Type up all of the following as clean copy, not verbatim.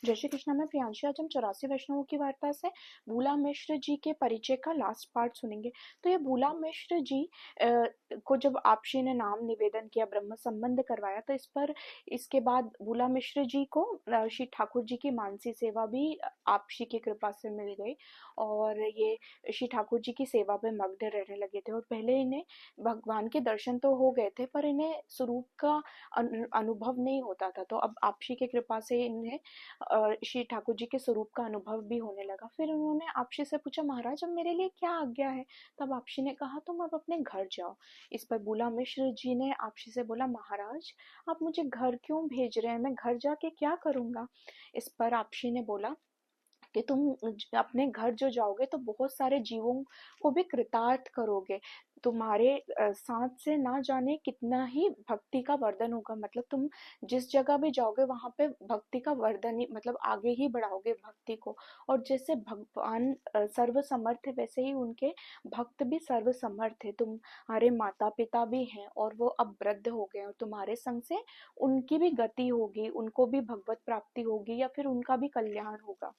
जय श्री कृष्णा। मैं प्रियांशी। आज हम 84 वैष्णवों की वार्ता से भूला मिश्र जी के परिचय का लास्ट पार्ट सुनेंगे। तो ये भूला मिश्र जी को जब आपशी ने नाम निवेदन किया, ब्रह्म संबंध करवाया, तो इसके बाद भूला मिश्र जी को श्री ठाकुर जी की मानसी सेवा भी आपशी की कृपा से मिल गई और ये श्री ठाकुर जी की सेवा में मग्न रहने लगे थे। और पहले इन्हें भगवान के दर्शन तो हो गए थे, पर इन्हें स्वरूप का अनुभव नहीं होता था। तो अब आपशी की कृपा से इन्हें श्री ठाकुर जी के स्वरूप का अनुभव भी होने लगा। फिर उन्होंने आपशी से पूछा, महाराज अब मेरे लिए क्या आज्ञा है? तब आपशी ने कहा, तुम अब अपने घर जाओ। इस पर भूला मिश्र जी ने आपशी से बोला, महाराज आप मुझे घर क्यों भेज रहे हैं? मैं घर जाके क्या करूंगा? इस पर आपशी ने बोला कि तुम अपने घर जो जाओगे तो बहुत सारे जीवों को भी कृतार्थ करोगे। तुम्हारे साथ से ना जाने कितना ही भक्ति का वर्धन होगा। मतलब तुम जिस जगह भी जाओगे वहां पे भक्ति का वर्धन ही, मतलब आगे ही बढ़ाओगे भक्ति को। और जैसे भगवान सर्व समर्थ है, वैसे ही उनके भक्त भी सर्व समर्थ है। तुम्हारे माता पिता भी हैं और वो अब वृद्ध हो गए, और तुम्हारे संग से उनकी भी गति होगी, उनको भी भगवत प्राप्ति होगी या फिर उनका भी कल्याण होगा।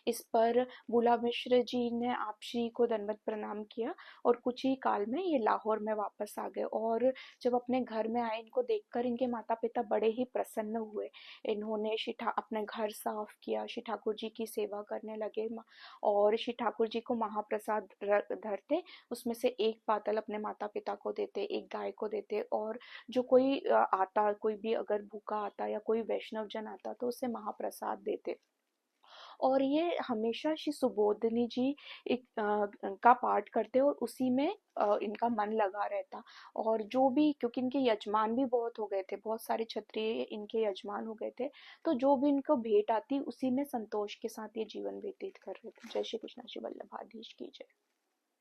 इस पर बुला मिश्र जी ने आपशी को दंडवत प्रणाम किया और कुछ ही काल में ये लाहौर में वापस आ गए। और जब अपने घर में आए, इनको देखकर इनके माता पिता बड़े ही प्रसन्न हुए। इन्होंने अपने घर साफ किया, श्री ठाकुर जी की सेवा करने लगे और श्री ठाकुर जी को महाप्रसाद धरते, उसमें से एक पातल अपने माता पिता को देते, एक गाय को देते, और जो कोई आता, कोई भी अगर भूखा आता या कोई वैष्णव जन आता तो उसे महाप्रसाद देते। और ये हमेशा श्री सुबोधनी जी का पाठ करते और उसी में इनका मन लगा रहता। और जो भी, क्योंकि इनके यजमान भी बहुत हो गए थे, बहुत सारे क्षत्रिय इनके यजमान हो गए थे, तो जो भी इनको भेंट आती उसी में संतोष के साथ ये जीवन व्यतीत कर रहे थे। जय श्री कृष्ण। श्री वल्लभाधीश की जय।